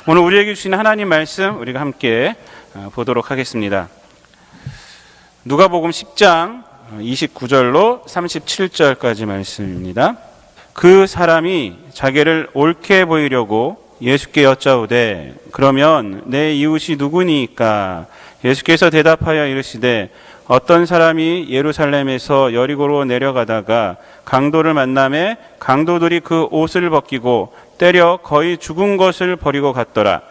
오늘 우리에게 주신 하나님 말씀 우리가 함께 보도록 하겠습니다. 누가복음 10장 29절로 37절까지 말씀입니다. 그 사람이 자기를 옳게 보이려고 예수께 여짜오되 그러면 내 이웃이 누구니까? 예수께서 대답하여 이르시되 어떤 사람이 예루살렘에서 여리고로 내려가다가 강도를 만나매 강도들이 그 옷을 벗기고 때려 거의 죽은 것을 버리고 갔더라.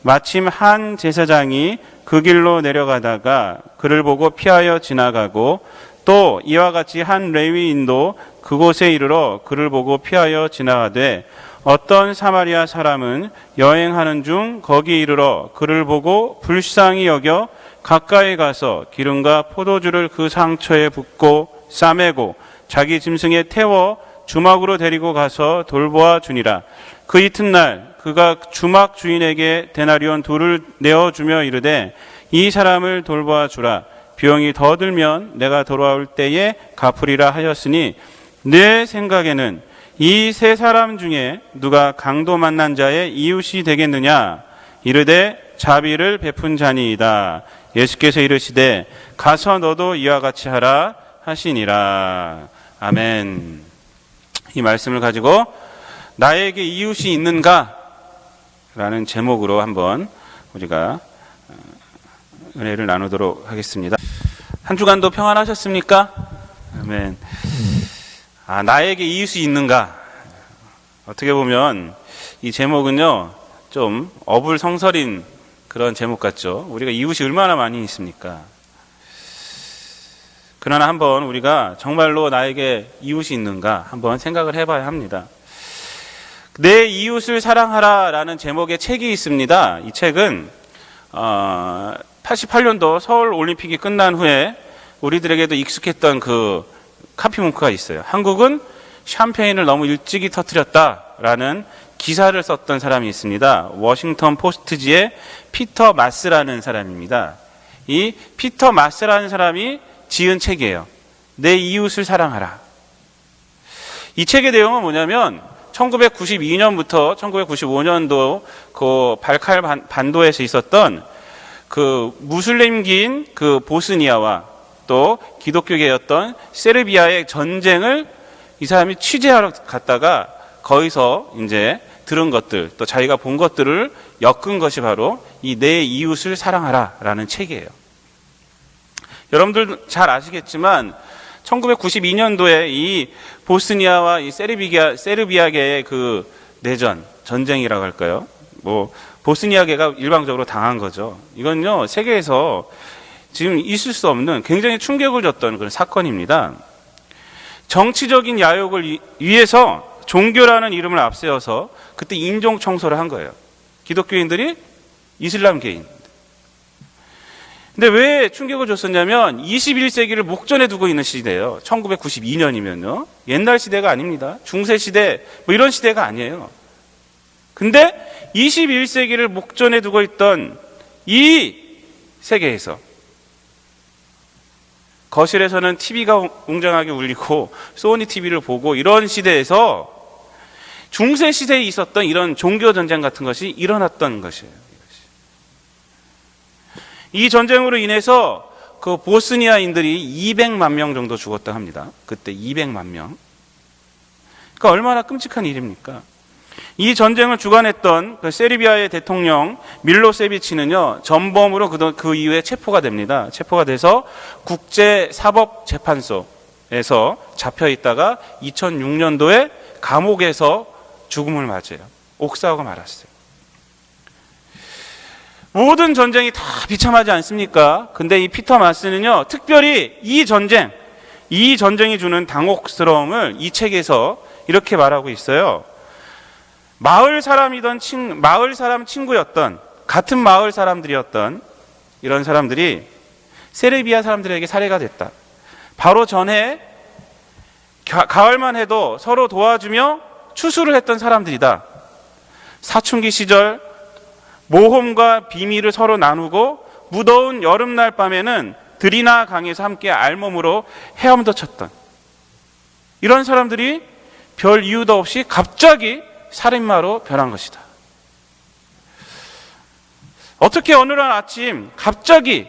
마침 한 제사장이 그 길로 내려가다가 그를 보고 피하여 지나가고 또 이와 같이 한 레위인도 그곳에 이르러 그를 보고 피하여 지나가되 어떤 사마리아 사람은 여행하는 중 거기 이르러 그를 보고 불쌍히 여겨 가까이 가서 기름과 포도주를 그 상처에 붓고 싸매고 자기 짐승에 태워 주막으로 데리고 가서 돌보아 주니라. 그 이튿날 그가 주막 주인에게 데나리온 둘을 내어주며 이르되 이 사람을 돌보아 주라. 비용이 더 들면 내가 돌아올 때에 갚으리라 하였으니 내 생각에는 이 세 사람 중에 누가 강도 만난 자의 이웃이 되겠느냐? 이르되 자비를 베푼 자니이다. 예수께서 이르시되 가서 너도 이와 같이 하라 하시니라. 아멘. 이 말씀을 가지고 나에게 이웃이 있는가? 라는 제목으로 한번 우리가 은혜를 나누도록 하겠습니다. 한 주간도 평안하셨습니까? 아멘. 나에게 이웃이 있는가? 어떻게 보면 이 제목은요, 좀 어불성설인 그런 제목 같죠? 우리가 이웃이 얼마나 많이 있습니까? 그러나 한번 우리가 정말로 나에게 이웃이 있는가 한번 생각을 해봐야 합니다. 내 이웃을 사랑하라 라는 제목의 책이 있습니다. 이 책은 88년도 서울 올림픽이 끝난 후에 우리들에게도 익숙했던 그 카피 문구가 있어요. 한국은 샴페인을 너무 일찍이 터뜨렸다라는 기사를 썼던 사람이 있습니다. 워싱턴 포스트지의 피터 마스라는 사람입니다. 이 피터 마스라는 사람이 지은 책이에요. 내 이웃을 사랑하라. 이 책의 내용은 뭐냐면 1992년부터 1995년도 그 발칼 반도에서 있었던 그 무슬림기인 그 보스니아와 또 기독교계였던 세르비아의 전쟁을 이 사람이 취재하러 갔다가 거기서 이제 들은 것들 또 자기가 본 것들을 엮은 것이 바로 이 내 이웃을 사랑하라 라는 책이에요. 여러분들 잘 아시겠지만 1992년도에 이 보스니아와 이 세르비아계의 그 내전, 전쟁이라고 할까요? 보스니아계가 일방적으로 당한 거죠. 이건요, 세계에서 지금 있을 수 없는 굉장히 충격을 줬던 그런 사건입니다. 정치적인 야욕을 위해서 종교라는 이름을 앞세워서 그때 인종 청소를 한 거예요. 기독교인들이 이슬람계인. 근데 왜 충격을 줬었냐면 21세기를 목전에 두고 있는 시대예요. 1992년이면요. 옛날 시대가 아닙니다. 중세시대 이런 시대가 아니에요. 근데 21세기를 목전에 두고 있던 이 세계에서 거실에서는 TV가 웅장하게 울리고 소니 TV를 보고 이런 시대에서 중세시대에 있었던 이런 종교전쟁 같은 것이 일어났던 것이에요. 이 전쟁으로 인해서 그 보스니아인들이 200만 명 정도 죽었다 합니다. 그때 200만 명. 그러니까 얼마나 끔찍한 일입니까? 이 전쟁을 주관했던 그 세르비아의 대통령 밀로세비치는요, 전범으로 그 이후에 체포가 됩니다. 체포가 돼서 국제사법재판소에서 잡혀 있다가 2006년도에 감옥에서 죽음을 맞아요. 옥사오가 말았어요. 모든 전쟁이 다 비참하지 않습니까? 근데 이 피터 마스는요, 특별히 이 전쟁이 주는 당혹스러움을 이 책에서 이렇게 말하고 있어요. 마을 사람 친구였던, 같은 마을 사람들이었던 이런 사람들이 세르비아 사람들에게 살해가 됐다. 바로 전에 가을만 해도 서로 도와주며 추수를 했던 사람들이다. 사춘기 시절 모험과 비밀을 서로 나누고 무더운 여름날 밤에는 들이나 강에서 함께 알몸으로 헤엄도 쳤던 이런 사람들이 별 이유도 없이 갑자기 살인마로 변한 것이다. 어떻게 어느 날 아침 갑자기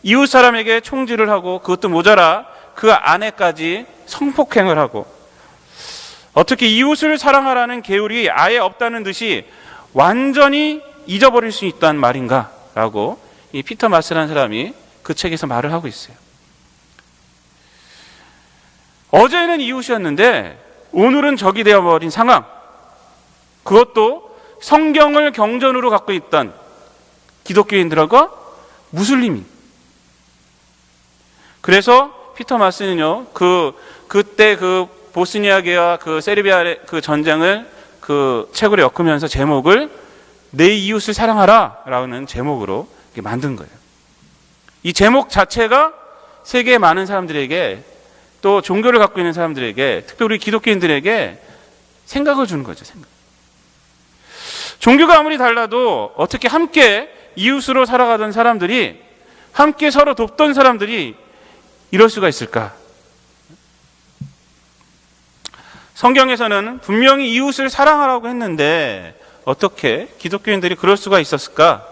이웃 사람에게 총질을 하고 그것도 모자라 그 아내까지 성폭행을 하고 어떻게 이웃을 사랑하라는 계율이 아예 없다는 듯이 완전히 잊어버릴 수 있다는 말인가? 라고 이 피터 마스라는 사람이 그 책에서 말을 하고 있어요. 어제는 이웃이었는데 오늘은 적이 되어버린 상황, 그것도 성경을 경전으로 갖고 있던 기독교인들과 무슬림인. 그래서 피터 마스는요, 그때 그 보스니아계와 그 세르비아의 그 전쟁을 그 책으로 엮으면서 제목을 내 이웃을 사랑하라 라는 제목으로 만든 거예요. 이 제목 자체가 세계의 많은 사람들에게, 또 종교를 갖고 있는 사람들에게, 특별히 기독교인들에게 생각을 주는 거죠. 생각. 종교가 아무리 달라도 어떻게 함께 이웃으로 살아가던 사람들이, 함께 서로 돕던 사람들이 이럴 수가 있을까? 성경에서는 분명히 이웃을 사랑하라고 했는데 어떻게 기독교인들이 그럴 수가 있었을까?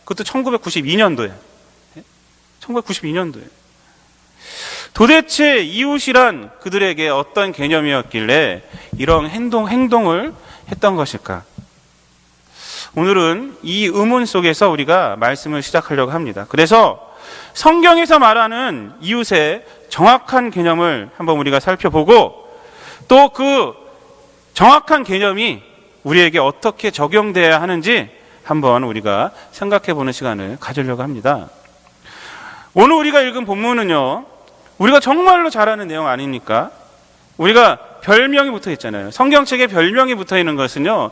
그것도 1992년도에. 1992년도에. 도대체 이웃이란 그들에게 어떤 개념이었길래 이런 행동을 했던 것일까? 오늘은 이 의문 속에서 우리가 말씀을 시작하려고 합니다. 그래서 성경에서 말하는 이웃의 정확한 개념을 한번 우리가 살펴보고 또 그 정확한 개념이 우리에게 어떻게 적용돼야 하는지 한번 우리가 생각해 보는 시간을 가지려고 합니다. 오늘 우리가 읽은 본문은요, 우리가 정말로 잘 아는 내용 아닙니까? 우리가 별명이 붙어 있잖아요. 성경책에 별명이 붙어 있는 것은요,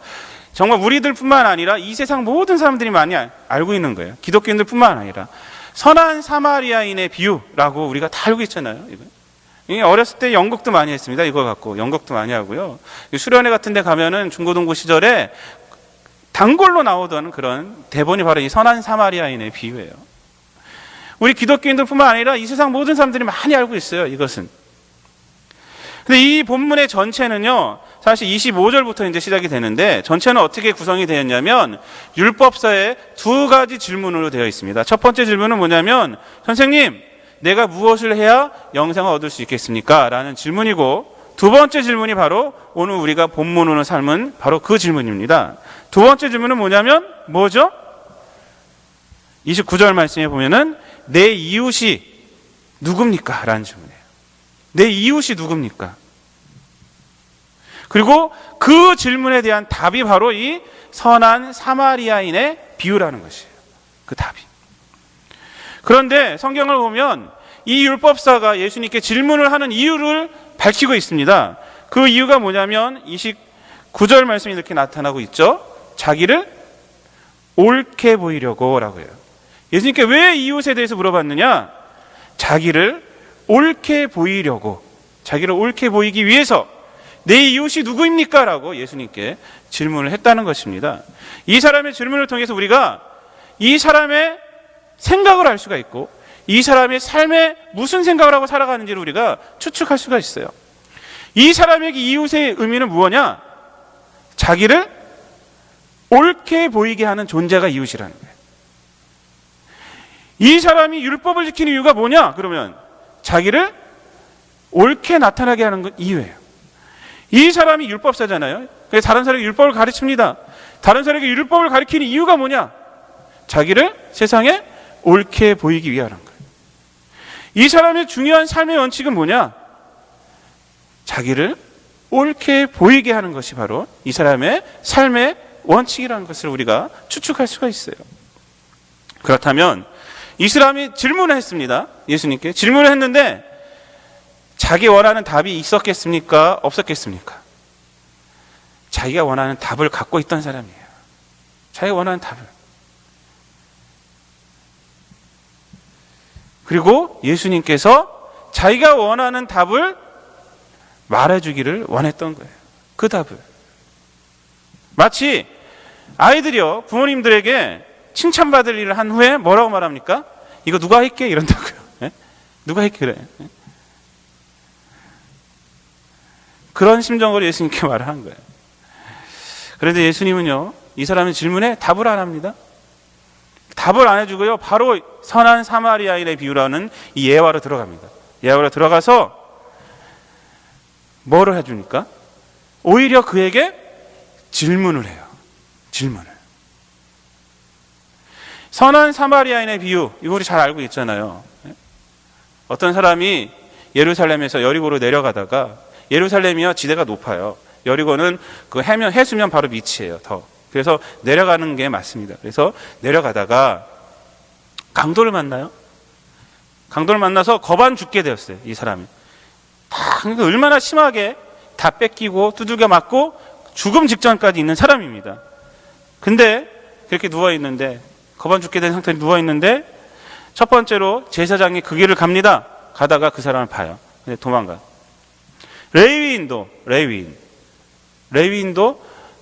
정말 우리들뿐만 아니라 이 세상 모든 사람들이 많이 알고 있는 거예요. 기독교인들뿐만 아니라 선한 사마리아인의 비유라고 우리가 다 알고 있잖아요. 어렸을 때 연극도 많이 했습니다. 이거 갖고 연극도 많이 하고요. 수련회 같은 데 가면은 중고등부 시절에 단골로 나오던 그런 대본이 바로 이 선한 사마리아인의 비유예요. 우리 기독교인들뿐만 아니라 이 세상 모든 사람들이 많이 알고 있어요. 이것은. 근데 이 본문의 전체는요, 사실 25절부터 이제 시작이 되는데, 전체는 어떻게 구성이 되었냐면 율법서에 두 가지 질문으로 되어 있습니다. 첫 번째 질문은 뭐냐면, 선생님, 내가 무엇을 해야 영생을 얻을 수 있겠습니까? 라는 질문이고, 두 번째 질문이 바로 오늘 우리가 본문으로 삼은 바로 그 질문입니다. 두 번째 질문은 뭐죠? 29절 말씀에 보면은 내 이웃이 누굽니까? 라는 질문이에요. 내 이웃이 누굽니까? 그리고 그 질문에 대한 답이 바로 이 선한 사마리아인의 비유라는 것이에요. 그 답이. 그런데 성경을 보면 이 율법사가 예수님께 질문을 하는 이유를 밝히고 있습니다. 그 이유가 뭐냐면 29절 말씀이 이렇게 나타나고 있죠. 자기를 옳게 보이려고 라고 해요. 예수님께 왜 이웃에 대해서 물어봤느냐? 자기를 옳게 보이려고, 자기를 옳게 보이기 위해서 내 이웃이 누구입니까? 라고 예수님께 질문을 했다는 것입니다. 이 사람의 질문을 통해서 우리가 이 사람의 생각을 알 수가 있고 이 사람의 삶에 무슨 생각을 하고 살아가는지를 우리가 추측할 수가 있어요. 이 사람에게 이웃의 의미는 무엇이냐? 자기를 옳게 보이게 하는 존재가 이웃이라는 거예요. 이 사람이 율법을 지키는 이유가 뭐냐? 그러면 자기를 옳게 나타나게 하는 것 이유예요. 이 사람이 율법사잖아요. 그래서 다른 사람에게 율법을 가르칩니다. 다른 사람에게 율법을 가르치는 이유가 뭐냐? 자기를 세상에 옳게 보이기 위하는 거예요. 이 사람의 중요한 삶의 원칙은 뭐냐? 자기를 옳게 보이게 하는 것이 바로 이 사람의 삶의 원칙이라는 것을 우리가 추측할 수가 있어요. 그렇다면 이 사람이 질문을 했습니다. 예수님께 질문을 했는데 자기 원하는 답이 있었겠습니까? 없었겠습니까? 자기가 원하는 답을 갖고 있던 사람이에요. 자기가 원하는 답을. 그리고 예수님께서 자기가 원하는 답을 말해주기를 원했던 거예요. 그 답을. 마치 아이들이요, 부모님들에게 칭찬받을 일을 한 후에 뭐라고 말합니까? 이거 누가 할게? 이런다고요. 네? 누가 할게? 그래. 네? 그런 심정으로 예수님께 말을 한 거예요. 그런데 예수님은요, 이 사람의 질문에 답을 안 합니다. 답을 안 해주고요. 바로 선한 사마리아인의 비유라는 이 예화로 들어갑니다. 예화로 들어가서 뭐를 해주니까? 오히려 그에게 질문을 해요. 질문을. 선한 사마리아인의 비유, 이거 우리 잘 알고 있잖아요. 어떤 사람이 예루살렘에서 여리고로 내려가다가, 예루살렘이요 지대가 높아요. 여리고는 그 해수면 바로 밑이에요. 더. 그래서 내려가는 게 맞습니다. 그래서 내려가다가 강도를 만나요. 강도를 만나서 거반 죽게 되었어요. 이 사람이. 그러니까 얼마나 심하게 다 뺏기고 두들겨 맞고 죽음 직전까지 있는 사람입니다. 근데 그렇게 누워있는데, 거반 죽게 된 상태로 누워있는데, 첫 번째로 제사장이 그 길을 갑니다. 가다가 그 사람을 봐요. 근데 도망가요.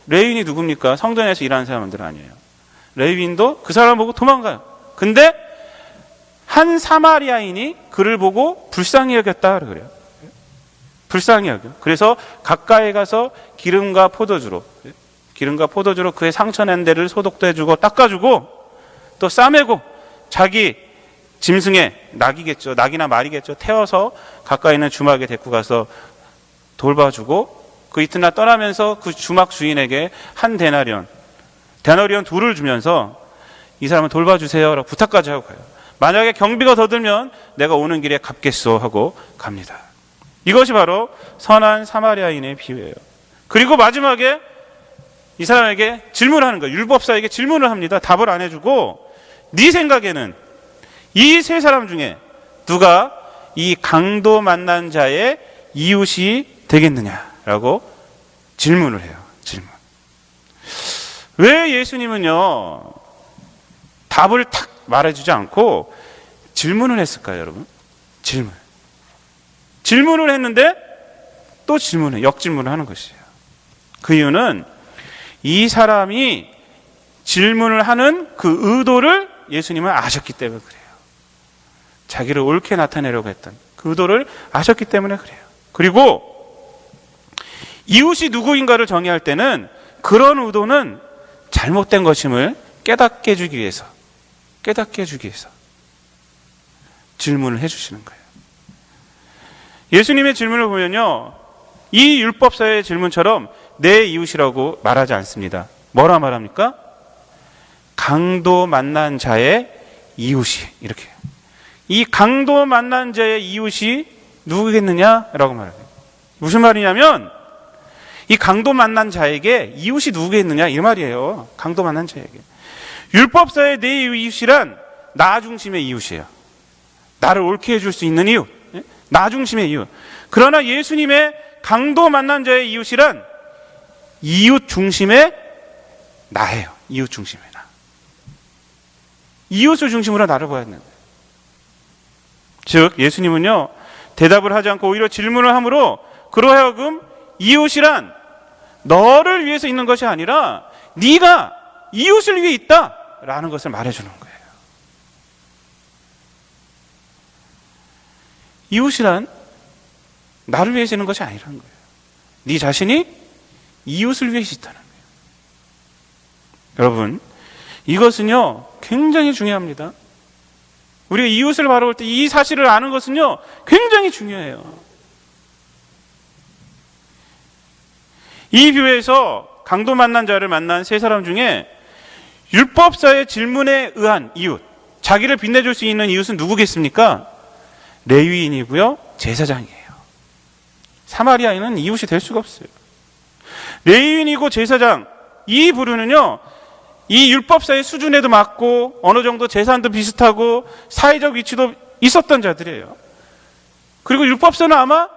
레위인이 누굽니까? 성전에서 일하는 사람들 아니에요. 레위인도 그 사람을 보고 도망가요. 근데 한 사마리아인이 그를 보고 불쌍히 여겼다 그래요. 불쌍히 여겨. 그래서 가까이 가서 기름과 포도주로 그의 상처낸 데를 소독도 해주고 닦아주고 또 싸매고 자기 짐승의 낙이나 말이겠죠. 태워서 가까이 있는 주막에 데리고 가서 돌봐주고 그 이튿날 떠나면서 그 주막 주인에게 한 데나리온 둘을 주면서 이 사람을 돌봐주세요 라고 부탁까지 하고 가요. 만약에 경비가 더 들면 내가 오는 길에 갚겠소 하고 갑니다. 이것이 바로 선한 사마리아인의 비유예요. 그리고 마지막에 이 사람에게 질문하는 거예요. 율법사에게 질문을 합니다. 답을 안 해주고 네 생각에는 이 세 사람 중에 누가 이 강도 만난 자의 이웃이 되겠느냐라고 질문을 해요. 질문. 왜 예수님은요 답을 탁 말해주지 않고 질문을 했을까요, 여러분? 질문을 했는데 또 역질문을 하는 것이에요. 그 이유는 이 사람이 질문을 하는 그 의도를 예수님은 아셨기 때문에 그래요. 자기를 옳게 나타내려고 했던 그 의도를 아셨기 때문에 그래요. 그리고 이웃이 누구인가를 정의할 때는 그런 의도는 잘못된 것임을 깨닫게 해주기 위해서 질문을 해주시는 거예요. 예수님의 질문을 보면요, 이 율법사의 질문처럼 내 이웃이라고 말하지 않습니다. 뭐라 말합니까? 강도 만난 자의 이웃이, 이렇게. 이 강도 만난 자의 이웃이 누구겠느냐라고 말합니다. 무슨 말이냐면 이 강도 만난 자에게 이웃이 누구겠느냐 이 말이에요. 강도 만난 자에게. 율법사의 내 이웃이란 나 중심의 이웃이에요. 나를 옳게 해줄 수 있는 이웃, 나 중심의 이웃. 그러나 예수님의 강도 만난 자의 이웃이란 이웃 중심의 나예요. 이웃 중심의 나. 이웃을 중심으로 나를 봐야 되는데, 즉 예수님은요 대답을 하지 않고 오히려 질문을 함으로 그로 하여금 이웃이란 너를 위해서 있는 것이 아니라 네가 이웃을 위해 있다라는 것을 말해주는 거예요. 이웃이란 나를 위해서 있는 것이 아니라는 거예요. 네 자신이 이웃을 위해서 있다는 거예요. 여러분, 이것은요 굉장히 중요합니다. 우리가 이웃을 바라볼 때 이 사실을 아는 것은요 굉장히 중요해요. 이 비유에서 강도 만난 자를 만난 세 사람 중에 율법사의 질문에 의한 이웃, 자기를 빛내줄 수 있는 이웃은 누구겠습니까? 레위인이고요, 제사장이에요. 사마리아인은 이웃이 될 수가 없어요. 레위인이고 제사장, 이 부류는요 이 율법사의 수준에도 맞고 어느 정도 재산도 비슷하고 사회적 위치도 있었던 자들이에요. 그리고 율법사는 아마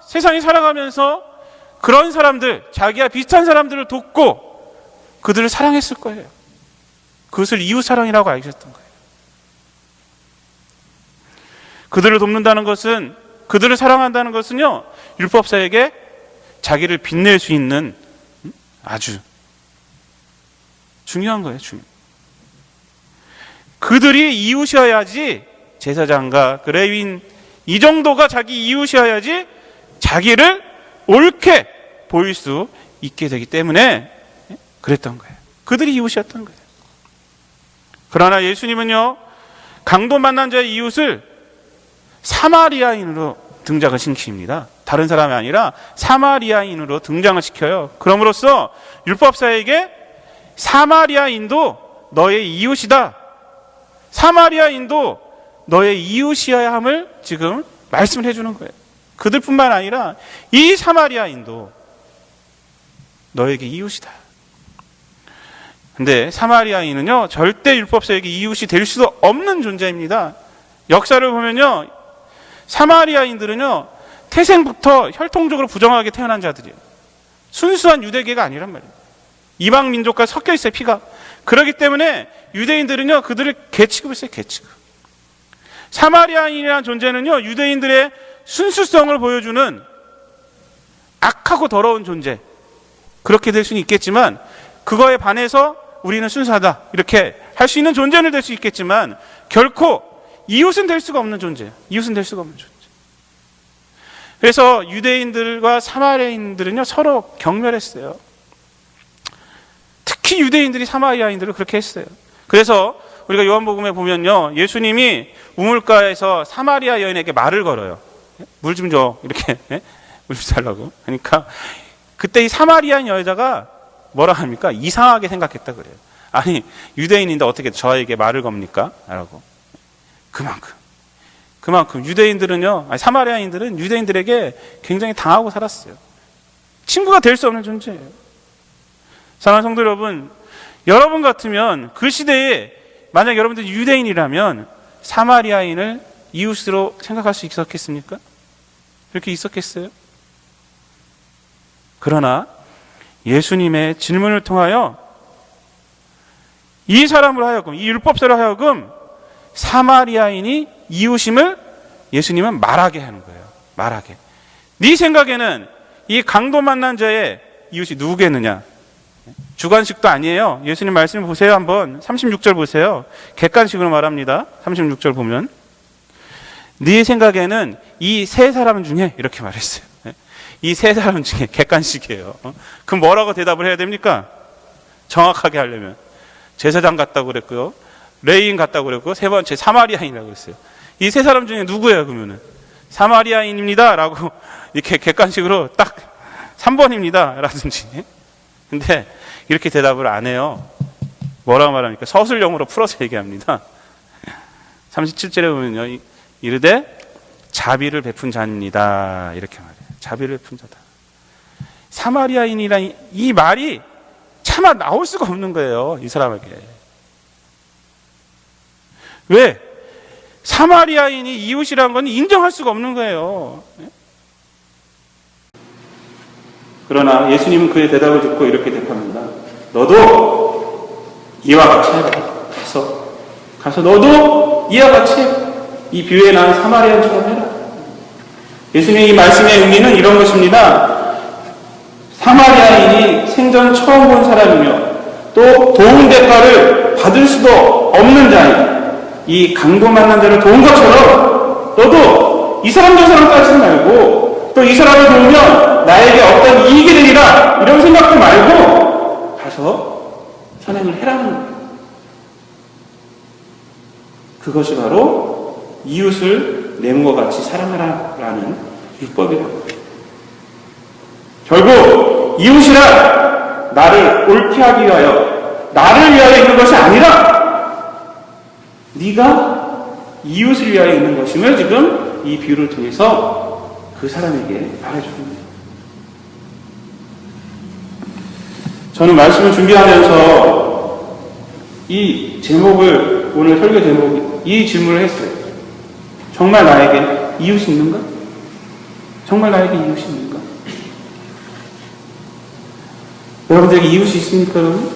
세상에 살아가면서 그런 사람들, 자기와 비슷한 사람들을 돕고 그들을 사랑했을 거예요. 그것을 이웃사랑이라고 알겠던 거예요. 그들을 돕는다는 것은, 그들을 사랑한다는 것은요 율법사에게 자기를 빛낼 수 있는 아주 중요한 거예요. 그들이 이웃이어야지, 제사장과 그 레위인 이 정도가 자기 이웃이어야지 자기를 옳게 보일 수 있게 되기 때문에 그랬던 거예요. 그들이 이웃이었던 거예요. 그러나 예수님은요, 강도 만난 자의 이웃을 사마리아인으로 등장을 시킵니다. 다른 사람이 아니라 사마리아인으로 등장을 시켜요. 그럼으로써 율법사에게 사마리아인도 너의 이웃이다, 사마리아인도 너의 이웃이어야 함을 지금 말씀을 해주는 거예요. 그들뿐만 아니라 이 사마리아인도 너에게 이웃이다. 근데 사마리아인은요, 절대 율법사에게 이웃이 될 수 없는 존재입니다. 역사를 보면요, 사마리아인들은요, 태생부터 혈통적으로 부정하게 태어난 자들이에요. 순수한 유대계가 아니란 말이에요. 이방 민족과 섞여 있어요, 피가. 그렇기 때문에 유대인들은요, 그들을 개취급을 써요, 개취급. 사마리아인이라는 존재는요, 유대인들의 순수성을 보여주는 악하고 더러운 존재, 그렇게 될 수는 있겠지만, 그거에 반해서 우리는 순수하다, 이렇게 할 수 있는 존재는 될 수 있겠지만, 결코 이웃은 될 수가 없는 존재, 이웃은 될 수가 없는 존재. 그래서 유대인들과 사마리아인들은요, 서로 경멸했어요. 특히 유대인들이 사마리아인들을 그렇게 했어요. 그래서 우리가 요한복음에 보면요, 예수님이 우물가에서 사마리아 여인에게 말을 걸어요. 물 좀 줘, 이렇게. 물 좀 달라고. 그러니까 그때 이 사마리아 여자가 뭐라 합니까? 이상하게 생각했다 그래요. 아니, 유대인인데 어떻게 저에게 말을 겁니까? 라고. 그만큼 유대인들은요, 아니, 사마리아인들은 유대인들에게 굉장히 당하고 살았어요. 친구가 될 수 없는 존재예요. 사랑하는 성도 여러분, 여러분 같으면 그 시대에 만약 여러분들이 유대인이라면 사마리아인을 이웃으로 생각할 수 있었겠습니까? 그렇게 있었겠어요? 그러나 예수님의 질문을 통하여 이 사람으로 하여금, 이 율법사로 하여금 사마리아인이 이웃임을 예수님은 말하게 하는 거예요. 말하게. 네 생각에는 이 강도 만난 자의 이웃이 누구겠느냐? 주관식도 아니에요. 예수님 말씀 보세요. 한번 36절 보세요. 객관식으로 말합니다. 36절 보면 네 생각에는 이 세 사람 중에, 이렇게 말했어요. 이 세 사람 중에, 객관식이에요. 그럼 뭐라고 대답을 해야 됩니까? 정확하게 하려면 제사장 같다고 그랬고요, 레위인 같다고 그랬고, 세 번째 사마리아인이라고 그랬어요. 이 세 사람 중에 누구예요? 그러면은 사마리아인입니다 라고 이렇게 객관식으로 딱 3번입니다 라든지. 근데 이렇게 대답을 안 해요. 뭐라고 말합니까? 서술형으로 풀어서 얘기합니다. 37절에 보면요, 이르되 자비를 베푼 자입니다, 이렇게 말해요. 자비를 베푼 자다. 사마리아인이란 이 말이 차마 나올 수가 없는 거예요, 이 사람에게. 왜? 사마리아인이 이웃이라는 건 인정할 수가 없는 거예요. 그러나 예수님은 그의 대답을 듣고 이렇게 대답합니다. 너도 이와 같이 해라. 가서 너도 이와 같이 이 비유에 나온 사마리아인처럼 해라. 예수님의 이 말씀의 의미는 이런 것입니다. 사마리아인이 생전 처음 본 사람이며 또 도움 대가를 받을 수도 없는 자인 이 강도 만난 자를 도운 것처럼 너도 이 사람 저 사람 따지지 말고 또 이 사람을 도우면 나에게 어떤 이익이 되리라 이런 생각도 말고 가서 선행을 해라는 거예요. 그것이 바로 이웃을 내 몸과 같이 사랑하라라는 율법이라고. 결국 이웃이란 나를 옳게 하기 위하여, 나를 위하여 있는 것이 아니라 네가 이웃을 위하여 있는 것임을 지금 이 비유를 통해서 그 사람에게 말해줍니다. 저는 말씀을 준비하면서 이 제목을, 오늘 설교 제목, 이 질문을 했어요. 정말 나에게 이웃이 있는가? 정말 나에게 이웃이 있는가? 여러분들에게 이웃이 있습니까, 여러분?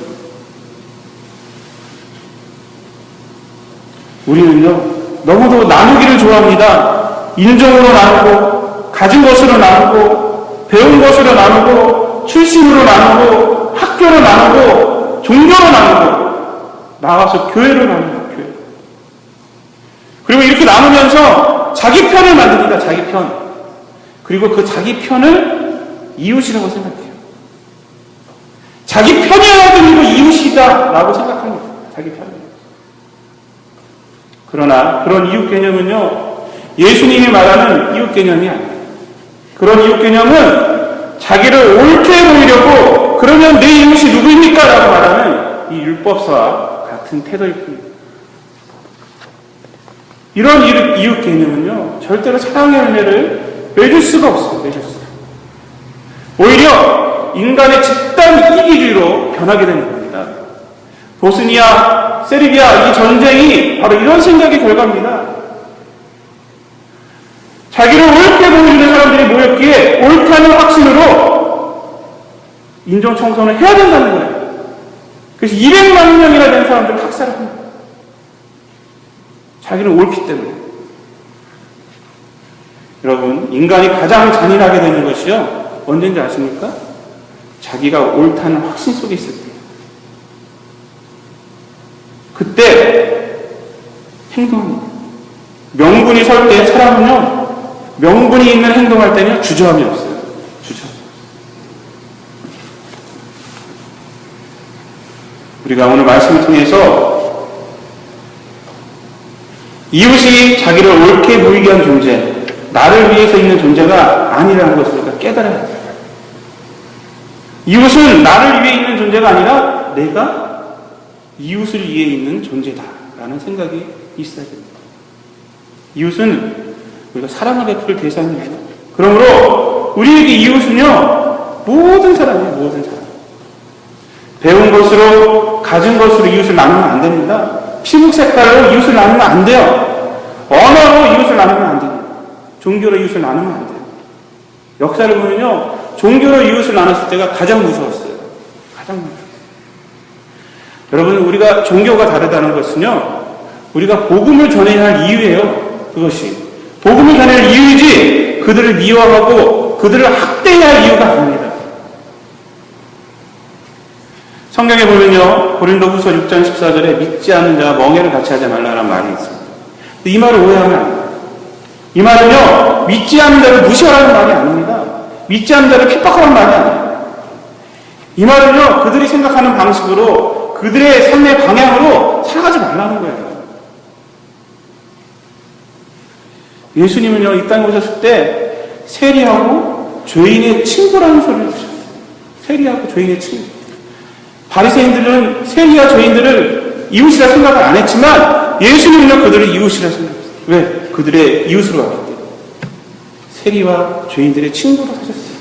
우리는요, 너무도 나누기를 좋아합니다. 인종으로 나누고, 가진 것으로 나누고, 배운 것으로 나누고, 출신으로 나누고, 학교로 나누고, 종교로 나누고, 나가서 교회로 나누고, 교회. 그리고 이렇게 나누면서 자기 편을 만듭니다, 자기 편. 그리고 그 자기 편을 이웃이라고 생각해요. 자기 편이어야 되는 거 이웃이다 라고 생각합니다. 자기 편을. 그러나 그런 이웃 개념은요, 예수님이 말하는 이웃 개념이 아니에요. 그런 이웃 개념은 자기를 옳게 보이려고 그러면 내 이웃이 누구입니까? 라고 말하는 이 율법서와 같은 태도일 뿐입니다. 이런 이웃 개념은요, 절대로 사랑의 열매를 맺을 수가 없어요. 맺을 수가. 오히려 인간의 집단 이기주의로 변하게 되는 겁니다. 보스니아, 세르비아 이 전쟁이 바로 이런 생각의 결과입니다. 자기를 옳게 보이는 사람들이 모였기에 옳다는 확신으로 인종청소는 해야 된다는 거예요. 그래서 200만 명이나 된 사람들을 학살을 합니다. 자기는 옳기 때문에. 여러분, 인간이 가장 잔인하게 되는 것이요, 언제인지 아십니까? 자기가 옳다는 확신 속에 있을 때. 그때 행동합니다. 명분이 설 때 사람은요, 명분이 있는 행동할 때는 주저함이 없어요. 주저함. 우리가 오늘 말씀을 통해서 이웃이 자기를 옳게 보이게 한 존재, 나를 위해서 있는 존재가 아니라는 것을 우리가 깨달아야 합니다. 이웃은 나를 위해 있는 존재가 아니라 내가 이웃을 위해 있는 존재다라는 생각이 있어야 됩니다. 이웃은 우리가 사랑을 베풀 대상입니다. 그러므로 우리에게 이웃은요, 모든 사람이에요. 모든 사람. 배운 것으로, 가진 것으로 이웃을 나누면 안 됩니다. 피부 색깔로 이웃을 나누면 안 돼요. 언어로 이웃을 나누면 안 됩니다. 종교로 이웃을 나누면 안 돼요. 역사를 보면요, 종교로 이웃을 나눴을 때가 가장 무서웠어요. 가장 무서웠어요. 여러분, 우리가 종교가 다르다는 것은요, 우리가 복음을 전해야 할 이유예요. 그것이. 복음을 전해야 할 이유이지, 그들을 미워하고 그들을 학대해야 할 이유가 아닙니다. 성경에 보면요, 고린도후서 6장 14절에 믿지 않는 자와 멍해를 같이 하지 말라라는 말이 있습니다. 이 말을 오해하면 안 돼요. 이 말은요, 믿지 않는 자를 무시하라는 말이 아닙니다. 믿지 않는 자를 핍박하라는 말이 아닙니다. 이 말은요, 그들이 생각하는 방식으로, 그들의 삶의 방향으로 살아가지 말라는 거예요. 예수님은요, 이 땅에 오셨을 때 세리하고 죄인의 친구라는 소리를 하셨어요. 세리하고 죄인의 친구. 바리새인들은 세리와 죄인들을 이웃이라 생각을 안 했지만 예수님은요, 그들을 이웃이라 생각했어요. 왜? 그들의 이웃으로 왔기 때문에. 세리와 죄인들의 친구로 하셨어요.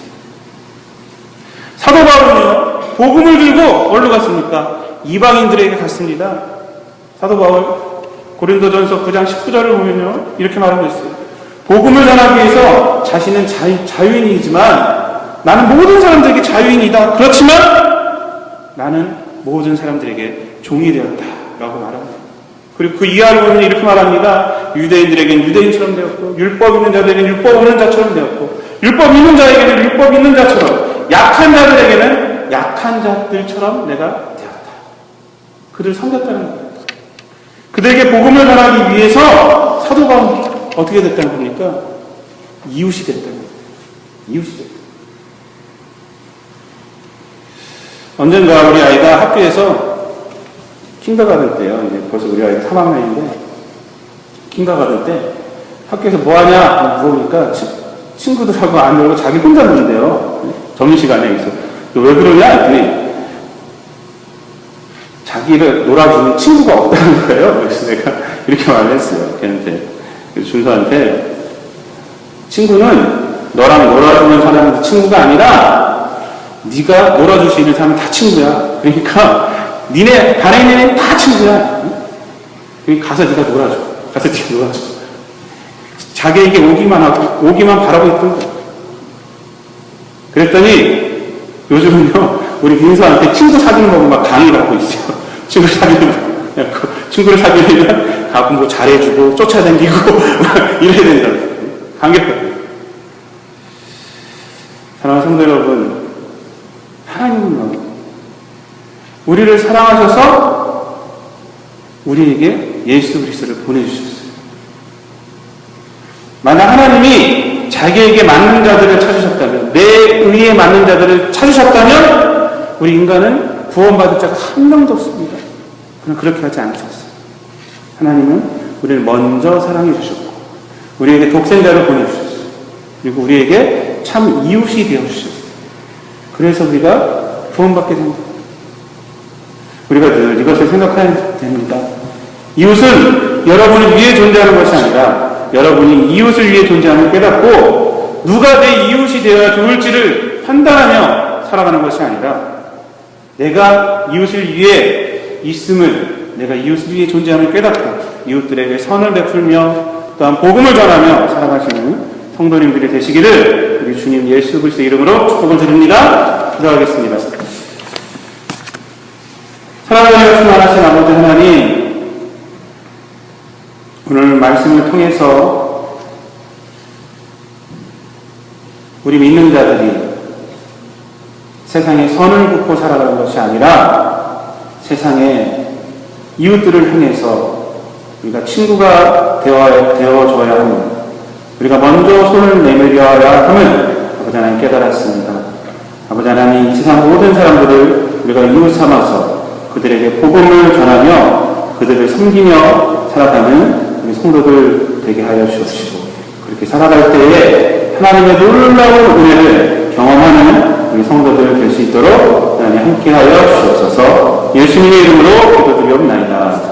사도 바울은요, 복음을 들고 어디로 갔습니까? 이방인들에게 갔습니다. 사도 바울 고린도전서 9장 19절을 보면요, 이렇게 말하고 있어요. 복음을 전하기 위해서 자신은 자유인이지만 나는 모든 사람들에게 자유인이다. 그렇지만 나는 모든 사람들에게 종이 되었다. 라고 말합니다. 그리고 그 이하를 보면 이렇게 말합니다. 유대인들에게는 유대인처럼 되었고, 율법 있는 자들에게는 율법 없는 자처럼 되었고, 율법 있는 자에게는 율법 있는 자처럼, 약한 자들에게는 약한 자들처럼 내가 되었다. 그들 섬겼다는 거예요. 그들에게 복음을 전하기 위해서 사도 바울이 어떻게 됐다는 겁니까? 이웃이 됐다는 거예요. 이웃이 됐다. 언젠가 우리 아이가 학교에서 킨더가든 때요. 이제 벌써 우리 아이가 3학년인데, 킨더가든 때 학교에서 뭐 하냐 물어보니까 친구들하고 안 놀고 자기 혼자 노는데요. 점심시간에 있어. 왜 그러냐 했더니 자기를 놀아주는 친구가 없다는 거예요. 그래서 내가 이렇게 말을 했어요. 걔한테. 그래서 준서한테, 친구는 너랑 놀아주는 사람이 친구가 아니라 네가 놀아줄 수 있는 사람은 다 친구야. 그러니까 니네 반에 있는 애는 다 친구야. 그러니까 가서 네가 놀아줘. 가서 네가 놀아줘. 자기에게 오기만 하고 오기만 바라고 있던 거야. 그랬더니 요즘은요, 우리 민서한테 친구 사귀는 법을 막 강의를 하고 있어요. 친구 사귀는 법. 친구를 사귀려면 가끔 뭐 잘해주고 쫓아다니고 이래야 된다. 강력하게. 사랑하는 성도 여러분, 하나님은요, 우리를 사랑하셔서 우리에게 예수 그리스도를 보내주셨어요. 만약 하나님이 자기에게 맞는 자들을 찾으셨다면, 내 의에 맞는 자들을 찾으셨다면 우리 인간은 구원받을 자가 한 명도 없습니다. 그러나 그렇게 하지 않으셨어요. 하나님은 우리를 먼저 사랑해 주셨고 우리에게 독생자를 보내주셨어요. 그리고 우리에게 참 이웃이 되어주셨어요. 그래서 우리가 구원받게 됩니다. 우리가 늘 이것을 생각해야 됩니다. 이웃은 여러분을 위해 존재하는 것이 아니라 여러분이 이웃을 위해 존재하는 깨닫고 누가 내 이웃이 되어야 좋을지를 판단하며 살아가는 것이 아니라 내가 이웃을 위해 있음을, 내가 이웃을 위해 존재함을 깨닫고 이웃들에게 선을 베풀며 또한 복음을 전하며 살아가시는 성도님들이 되시기를 우리 주님 예수 그리스도의 이름으로 축복을 드립니다. 기도하겠습니다. 사랑하는 충만하신 아버지 하나님, 오늘 말씀을 통해서 우리 믿는 자들이 세상에 선을 굽고 살아가는 것이 아니라 세상에 이웃들을 향해서 우리가 친구가 되어줘야 하는, 우리가 먼저 손을 내밀어야 함을 아버지 하나님 깨달았습니다. 아버지 하나님, 이 세상 모든 사람들을 우리가 이웃 삼아서 그들에게 복음을 전하며 그들을 섬기며 살아가는 우리 성도들 되게 하여 주옵시고, 그렇게 살아갈 때에 하나님의 놀라운 은혜를 경험하는 우리 성도들 될 수 있도록 하나님 함께하여 주옵소서. 예수님의 이름으로 기도드리옵나이다.